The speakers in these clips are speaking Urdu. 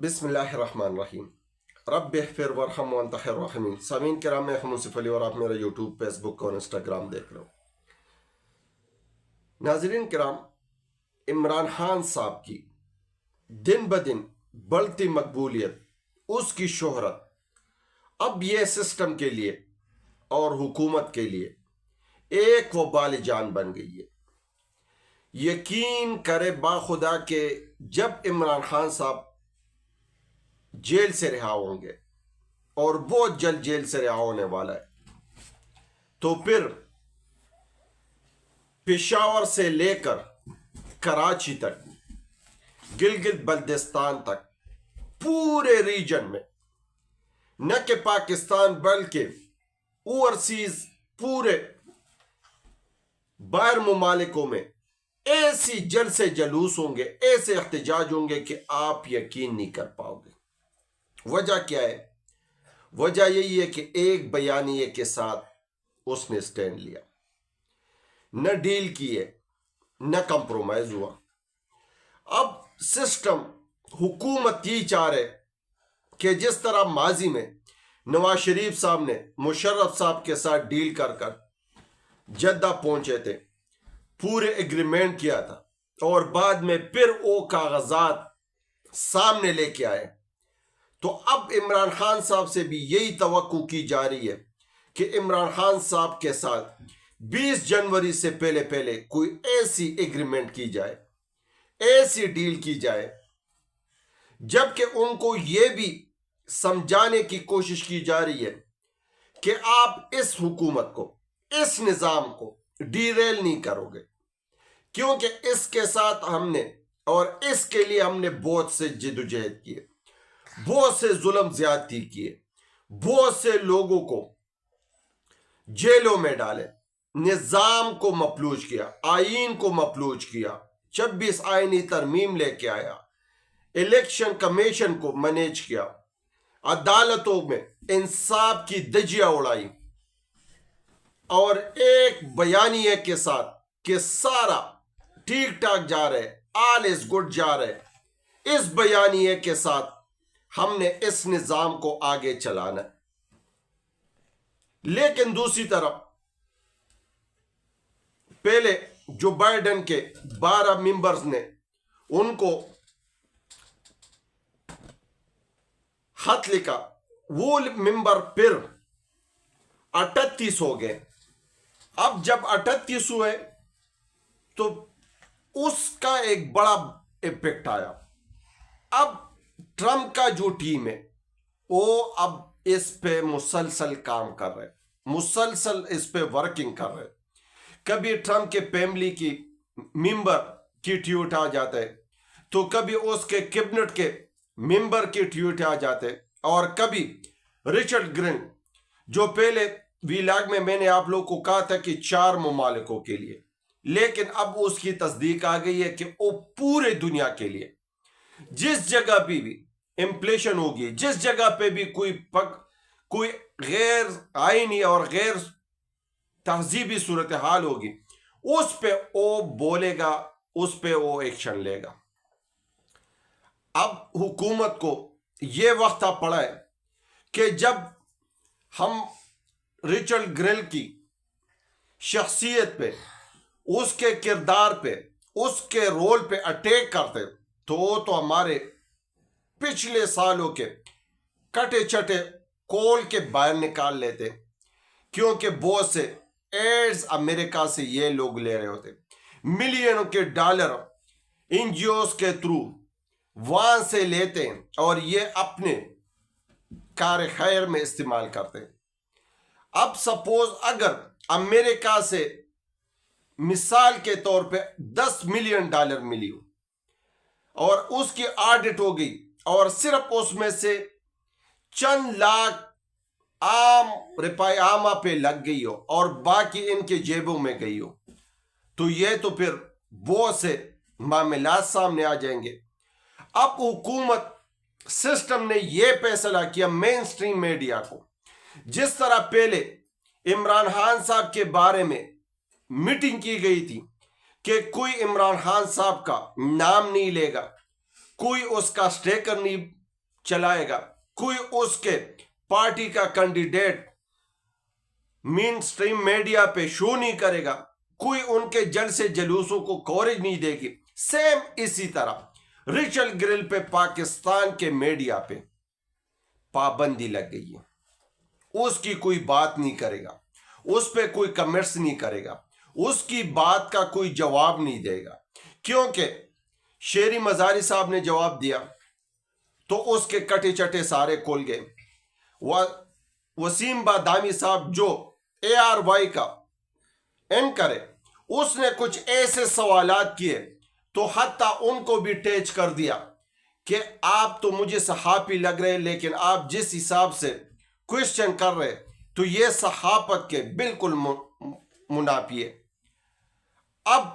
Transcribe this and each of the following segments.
بسم اللہ الرحمن الرحیم رب اغفر ورحم وانت خیر الراحمین۔ سامعین کرام، میں منصف علی اور آپ میرا یوٹیوب، فیس بک اور انسٹاگرام دیکھ رہے ہو۔ ناظرین کرام، عمران خان صاحب کی دن بدن بڑھتی مقبولیت، اس کی شہرت اب یہ سسٹم کے لیے اور حکومت کے لیے ایک وبال جان بن گئی ہے۔ یقین کرے با خدا کہ جب عمران خان صاحب جیل سے رہا ہوں گے، اور بہت جلد جیل سے رہا ہونے والا ہے، تو پھر پشاور سے لے کر کراچی تک، گلگت بلتستان تک، پورے ریجن میں، نہ کہ پاکستان بلکہ اوورسیز پورے باہر ممالکوں میں ایسی جلسے جلوس ہوں گے، ایسے احتجاج ہوں گے کہ آپ یقین نہیں کر پاؤ گے۔ وجہ کیا ہے؟ وجہ یہی ہے کہ ایک بیانیے کے ساتھ اس نے سٹینڈ لیا، نہ ڈیل کیے، نہ کمپرومائز ہوا۔ اب سسٹم، حکومت یہ چاہ رہے کہ جس طرح ماضی میں نواز شریف صاحب نے مشرف صاحب کے ساتھ ڈیل کر کر جدہ پہنچے تھے، پورے ایگریمنٹ کیا تھا، اور بعد میں پھر وہ کاغذات سامنے لے کے آئے، تو اب عمران خان صاحب سے بھی یہی توقع کی جا رہی ہے کہ عمران خان صاحب کے ساتھ 20 جنوری سے پہلے کوئی ایسی ایگریمنٹ کی جائے، ایسی ڈیل کی جائے، جبکہ ان کو یہ بھی سمجھانے کی کوشش کی جا رہی ہے کہ آپ اس حکومت کو، اس نظام کو ڈیریل نہیں کرو گے، کیونکہ اس کے ساتھ ہم نے، اور اس کے لیے ہم نے بہت سے جدوجہد کیے، بہت سے ظلم زیادتی کیے، بہت سے لوگوں کو جیلوں میں ڈالے، نظام کو مفلوج کیا، آئین کو مفلوج کیا، 26 آئینی ترمیم لے کے آیا، الیکشن کمیشن کو مینیج کیا، عدالتوں میں انصاف کی دھجیاں اڑائی، اور ایک بیانیے کے ساتھ کہ سارا ٹھیک ٹھاک جا رہے، آل از گڈ جا رہے، اس بیانیے کے ساتھ ہم نے اس نظام کو آگے چلانا ہے۔ لیکن دوسری طرف پہلے جو بائیڈن کے 12 ممبرز نے ان کو خط لکھا، وہ ممبر پھر 38 ہو گئے۔ اب جب 38 ہوئے تو اس کا ایک بڑا امپیکٹ آیا۔ اب ٹرمپ کا جو ٹیم ہے وہ اب اس پہ مسلسل کام کر رہے، مسلسل اس پہ ورکنگ کر رہے۔ کبھی ٹرمپ کے فیملی کی ممبر کی ٹویٹ آ جاتے، تو کبھی اس کے کیبنٹ کے ممبر کی ٹویٹ آ جاتے، اور کبھی رچرڈ گرین، جو پہلے ویلاگ میں نے آپ لوگ کو کہا تھا کہ 4 ممالکوں کے لیے، لیکن اب اس کی تصدیق آ گئی ہے کہ وہ پورے دنیا کے لیے، جس جگہ پہ بھی انفلیشن ہوگی، جس جگہ پہ بھی کوئی غیر آئینی اور غیر تہذیبی صورتحال ہوگی، اس پہ وہ بولے گا، اس پہ وہ ایکشن لے گا۔ اب حکومت کو یہ وقت پڑا ہے کہ جب ہم رچرڈ گرل کی شخصیت پہ، اس کے کردار پہ، اس کے رول پہ اٹیک کرتے، تو وہ تو ہمارے پچھلے سالوں کے کٹے چٹے کول کے باہر نکال لیتے، کیونکہ بہت سے ایڈز امریکہ سے یہ لوگ لے رہے ہوتے، ملینوں کے ڈالر این جی اوز کے تھرو وہاں سے لیتے، اور یہ اپنے کار خیر میں استعمال کرتے۔ اب سپوز اگر امریکہ سے مثال کے طور پہ $10 ملین ملی ہو، اور اس کی آڈٹ ہو گئی، اور صرف اس میں سے چند لاکھ عام روپے عامہ پہ لگ گئی ہو، اور باقی ان کے جیبوں میں گئی ہو، تو یہ تو پھر بہت سے معاملات سامنے آ جائیں گے۔ اب حکومت سسٹم نے یہ فیصلہ کیا، مین سٹریم میڈیا کو، جس طرح پہلے عمران خان صاحب کے بارے میں میٹنگ کی گئی تھی کہ کوئی عمران خان صاحب کا نام نہیں لے گا، کوئی اس کا سٹیکر نہیں چلائے گا, کوئی اس کے پارٹی کا کینڈیڈیٹ مین اسٹریم میڈیا پہ شو نہیں کرے گا, کوئی ان کے جلسے جلوسوں کو کوریج نہیں دے گی. سیم اسی طرح ریچل گرل پہ پاکستان کے میڈیا پہ پابندی لگ گئی ہے. اس کی کوئی بات نہیں کرے گا, اس پہ کوئی کمنٹس نہیں کرے گا, اس کی بات کا کوئی جواب نہیں دے گا, کیونکہ شیری مزاری صاحب نے جواب دیا تو اس کے کٹے چٹے سارے کھل گئے. وسیم بادامی صاحب جو ARY کا اینکر ہے, اس نے کچھ ایسے سوالات کیے تو حتیٰ ان کو بھی ٹیچ کر دیا کہ آپ تو مجھے صحافی لگ رہے, لیکن آپ جس حساب سے کوشچن کر رہے تو یہ صحافت کے بالکل منافی ہے. اب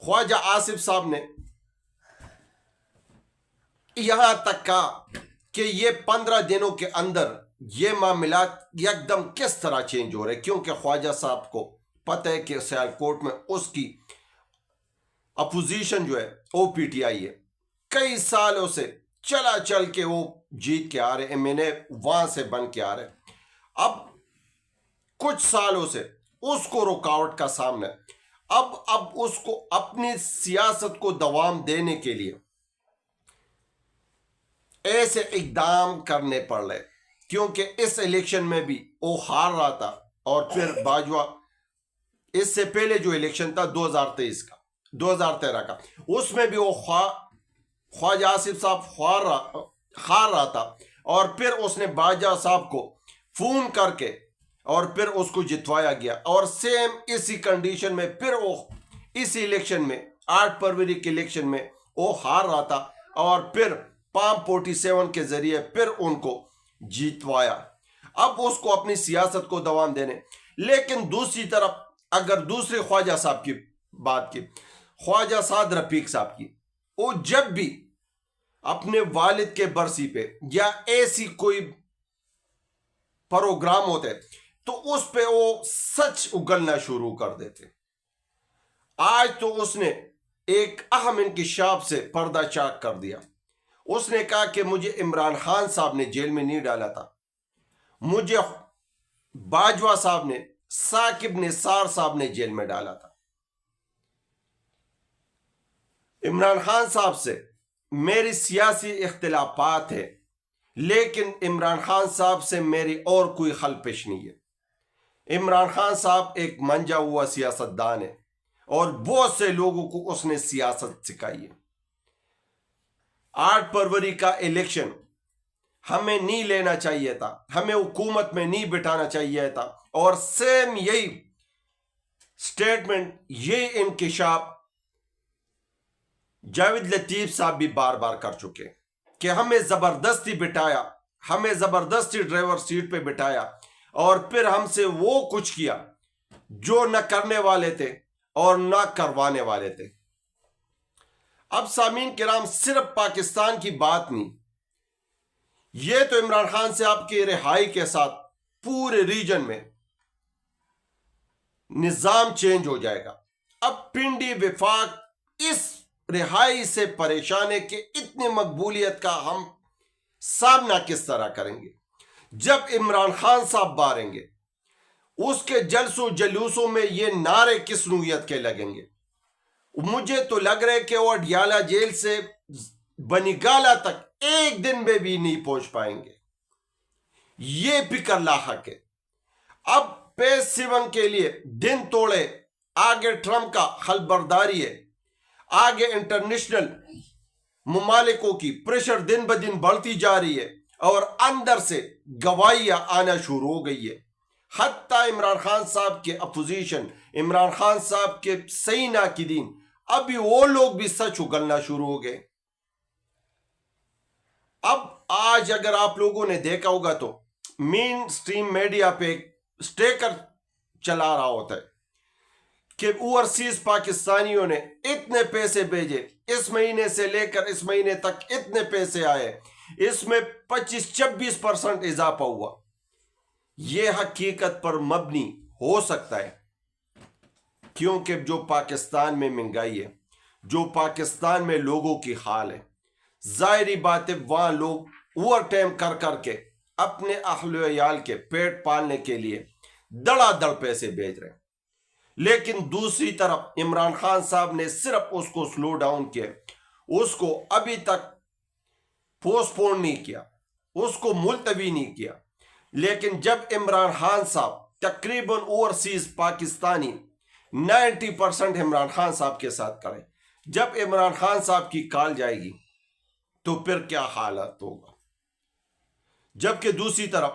خواجہ آصف صاحب نے یہاں تک کہا کہ یہ 15 دنوں کے اندر یہ معاملات یکدم کس طرح چینج ہو رہے, کیونکہ خواجہ صاحب کو پتہ ہے کہ سیال کوٹ میں اس کی اپوزیشن جو ہے OPTI ہے, کئی سالوں سے چل کے وہ جیت کے آ رہے, MNA وہاں سے بن کے آ رہے. اب کچھ سالوں سے اس کو رکاوٹ کا سامنا ہے. اب اس کو اپنی سیاست کو دوام دینے کے لیے ایسے اقدام کرنے پڑ رہے, کیونکہ اس الیکشن میں بھی وہ ہار رہا تھا, اور پھر باجوہ اس سے پہلے جو الیکشن تھا 2013 کا, اس میں بھی وہ خواجہ آصف صاحب ہار رہا تھا, اور پھر اس نے باجوہ صاحب کو فون کر کے اور پھر اس کو جتوایا گیا. اور سیم اسی کنڈیشن میں پھر وہ اسی الیکشن میں 8 فروری کے الیکشن میں وہ ہار رہا تھا, اور پھر PAM 47 کے ذریعے پھر ان کو جیتوایا. اب اس کو اپنی سیاست کو دوام دینے. لیکن دوسری طرف اگر دوسرے خواجہ صاحب کی بات کی, خواجہ سعد رفیق صاحب کی, وہ جب بھی اپنے والد کے برسی پہ یا ایسی کوئی پروگرام ہوتے تو اس پہ وہ سچ اگلنا شروع کر دیتے. آج تو اس نے ایک اہم انکشاف سے پردہ چاک کر دیا. اس نے کہا کہ مجھے عمران خان صاحب نے جیل میں نہیں ڈالا تھا, مجھے باجوہ صاحب نے, ثاقب نثار صاحب نے جیل میں ڈالا تھا. عمران خان صاحب سے میری سیاسی اختلافات ہیں, لیکن عمران خان صاحب سے میری اور کوئی خلپش نہیں ہے. عمران خان صاحب ایک منجا ہوا سیاستدان ہے, اور بہت سے لوگوں کو اس نے سیاست سکھائی ہے. 8 فروری کا الیکشن ہمیں نہیں لینا چاہیے تھا, ہمیں حکومت میں نہیں بٹھانا چاہیے تھا, اور سیم یہی سٹیٹمنٹ, یہ انکشاف جاوید لطیف صاحب بھی بار بار کر چکے کہ ہمیں زبردستی بٹھایا, ہمیں زبردستی ڈرائیور سیٹ پہ بٹھایا, اور پھر ہم سے وہ کچھ کیا جو نہ کرنے والے تھے اور نہ کروانے والے تھے. اب سامعین کرام, صرف پاکستان کی بات نہیں, یہ تو عمران خان صاحب کی رہائی کے ساتھ پورے ریجن میں نظام چینج ہو جائے گا. اب پنڈی وفاق اس رہائی سے پریشان ہے کہ اتنی مقبولیت کا ہم سامنا کس طرح کریں گے جب عمران خان صاحب باریں گے. اس کے جلسوں جلوسوں میں یہ نعرے کس نوعیت کے لگیں گے. مجھے تو لگ رہا ہے کہ وہ اڈیالہ جیل سے بنیگالہ تک ایک دن میں بھی نہیں پہنچ پائیں گے. یہ فکر لاحق ہے. اب پیس 7 کے لیے دن توڑے, آگے ٹرمپ کا حلبرداری ہے, آگے انٹرنیشنل ممالکوں کی پریشر دن بدن بڑھتی جا رہی ہے, اور اندر سے گواہیاں آنا شروع ہو گئی ہے. حتیٰ عمران خان صاحب کے اپوزیشن, عمران خان صاحب کے صحیح ناقدین, ابھی وہ لوگ بھی سچ اگلنا شروع ہو گئے. اب آج اگر آپ لوگوں نے دیکھا ہوگا تو مین سٹریم میڈیا پہ سٹیکر چلا رہا ہوتا ہے کہ اوورسیز پاکستانیوں نے اتنے پیسے بھیجے, اس مہینے سے لے کر اس مہینے تک اتنے پیسے آئے, اس میں 25-26% اضافہ ہوا. یہ حقیقت پر مبنی ہو سکتا ہے, کیونکہ جو پاکستان میں مہنگائی ہے, جو پاکستان میں لوگوں کی حال ہے, ظاہری بات ہے وہاں لوگ اوور ٹائم کر کر کے اپنے اہل و عیال کے پیٹ پالنے کے لیے دڑا دڑ پیسے بھیج رہے ہیں. لیکن دوسری طرف عمران خان صاحب نے صرف اس کو سلو ڈاؤن کیا, اس کو ابھی تک پوسٹ پون نہیں کیا, اس کو ملتوی نہیں کیا. لیکن جب عمران خان صاحب تقریباً اوورسیز پاکستانی 90% عمران خان صاحب کے ساتھ کریں, جب عمران خان صاحب کی کال جائے گی تو پھر کیا حالت ہوگا. جبکہ دوسری طرف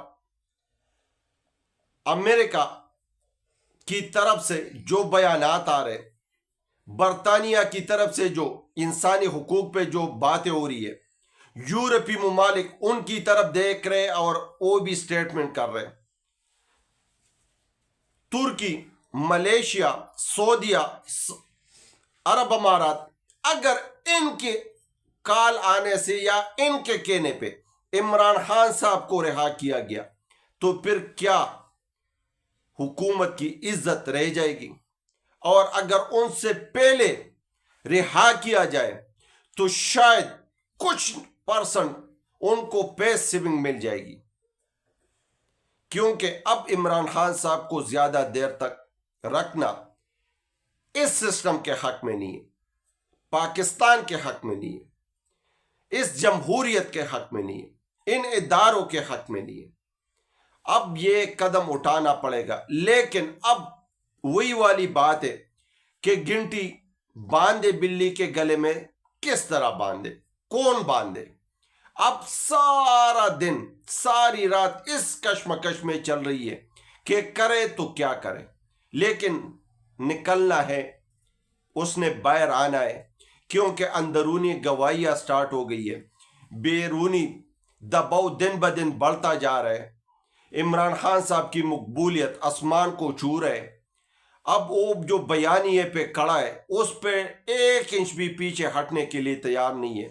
امریکہ کی طرف سے جو بیانات آ رہے, برطانیہ کی طرف سے جو انسانی حقوق پہ جو باتیں ہو رہی ہے, یورپی ممالک ان کی طرف دیکھ رہے اور وہ بھی سٹیٹمنٹ کر رہے. ترکی, ملیشیا, سعودیہ, عرب امارات, اگر ان کے کال آنے سے یا ان کے کہنے پہ عمران خان صاحب کو رہا کیا گیا تو پھر کیا حکومت کی عزت رہ جائے گی. اور اگر ان سے پہلے رہا کیا جائے تو شاید کچھ پرسنٹ ان کو پیس سیونگ مل جائے گی, کیونکہ اب عمران خان صاحب کو زیادہ دیر تک رکھنا اس سسٹم کے حق میں نہیں ہے, پاکستان کے حق میں نہیں ہے, اس جمہوریت کے حق میں نہیں ہے, ان اداروں کے حق میں نہیں ہے. اب یہ قدم اٹھانا پڑے گا. لیکن اب وہی والی بات ہے کہ گنٹی باندھے بلی کے گلے میں کس طرح باندھے, کون باندھے. اب سارا دن ساری رات اس کشمکش میں چل رہی ہے کہ کرے تو کیا کرے. لیکن نکلنا ہے, اس نے باہر آنا ہے, کیونکہ اندرونی گواہیاں سٹارٹ ہو گئی ہے, بیرونی دباؤ دن بدن بڑھتا جا رہا ہے. عمران خان صاحب کی مقبولیت آسمان کو چھو رہے. اب وہ جو بیانیے پہ کھڑا ہے اس پہ 1 انچ بھی پیچھے ہٹنے کے لیے تیار نہیں ہے.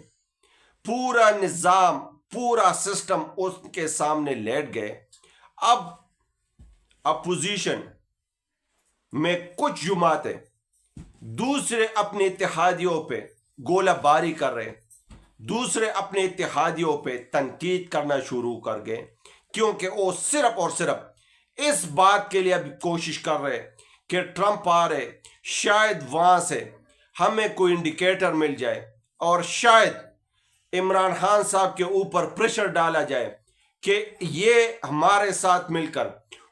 پورا نظام, پورا سسٹم اس کے سامنے لیٹ گئے. اب اپوزیشن میں کچھ جماعتیں دوسرے اپنے اتحادیوں پہ گولہ باری کر رہے, دوسرے اپنے اتحادیوں پہ تنقید کرنا شروع کر گئے, کیونکہ وہ صرف اور صرف اس بات کے لیے اب کوشش کر رہے کہ ٹرمپ آ رہے, شاید وہاں سے ہمیں کوئی انڈیکیٹر مل جائے اور شاید عمران خان صاحب کے اوپر پریشر ڈالا جائے کہ یہ ہمارے ساتھ مل کر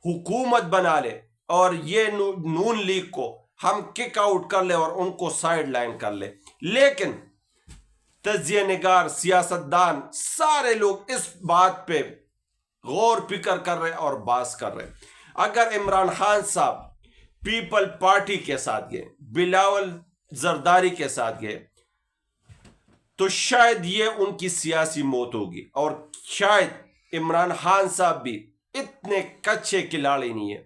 حکومت بنا لے اور یہ نون لیگ کو ہم کک آؤٹ کر لے اور ان کو سائیڈ لائن کر لے. لیکن تجزیہ نگار, سیاستدان, سارے لوگ اس بات پہ غور فکر کر رہے اور باس کر رہے. اگر عمران خان صاحب پیپل پارٹی کے ساتھ گئے, بلاول زرداری کے ساتھ گئے, تو شاید یہ ان کی سیاسی موت ہوگی. اور شاید عمران خان صاحب بھی اتنے کچے کھلاڑی نہیں ہے,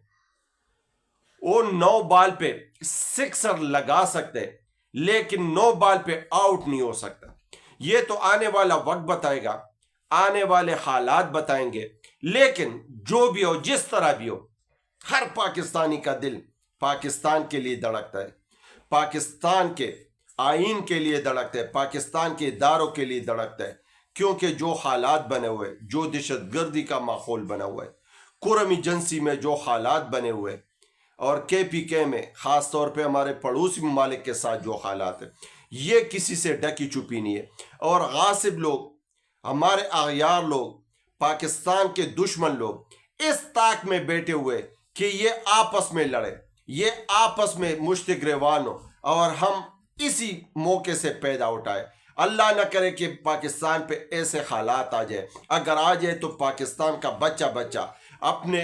وہ 9 بال پہ 6 لگا سکتے لیکن 9 بال پہ آؤٹ نہیں ہو سکتا. یہ تو آنے والا وقت بتائے گا, آنے والے حالات بتائیں گے. لیکن جو بھی ہو, جس طرح بھی ہو, ہر پاکستانی کا دل پاکستان کے لیے دھڑکتا ہے, پاکستان کے آئین کے لیے دھڑکتا ہے, پاکستان کے اداروں کے لیے دھڑکتا ہے. کیونکہ جو حالات بنے ہوئے, جو دہشت گردی کا ماحول بنا ہوا ہے, قرم ایجنسی میں جو حالات بنے ہوئے, اور KPK میں خاص طور پہ ہمارے پڑوسی ممالک کے ساتھ جو حالات ہیں, یہ کسی سے ڈکی چھپی نہیں ہے. اور غاصب لوگ, ہمارے اغیار لوگ, پاکستان کے دشمن لوگ اس طاق میں بیٹھے ہوئے کہ یہ آپس میں لڑے, یہ آپس میں مشت گریوان ہو اور ہم اسی موقع سے پیدا اٹھائے. اللہ نہ کرے کہ پاکستان پہ ایسے حالات آ جائے. اگر آ جائے تو پاکستان کا بچہ اپنے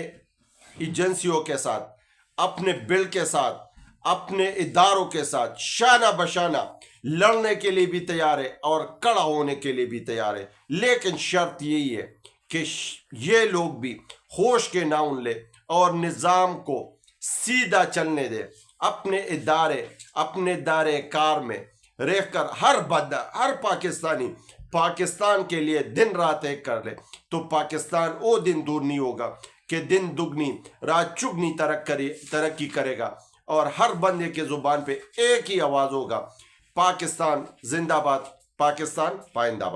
ایجنسیوں کے ساتھ, اپنے بل کے ساتھ, اپنے اداروں کے ساتھ شانہ بشانہ لڑنے کے لیے بھی تیار ہے اور کڑا ہونے کے لیے بھی تیار ہے. لیکن شرط یہی ہے کہ یہ لوگ بھی ہوش کے ناؤن لے اور نظام کو سیدھا چلنے دے. اپنے دائرے کار میں رہ کر ہر پاکستانی پاکستان کے لیے دن رات ایک کر لے, تو پاکستان وہ دن دور نہیں ہوگا کہ دن دگنی رات چگنی ترقی کرے گا اور ہر بندے کے زبان پہ ایک ہی آواز ہوگا, پاکستان زندہ باد, پاکستان پائندہ باد.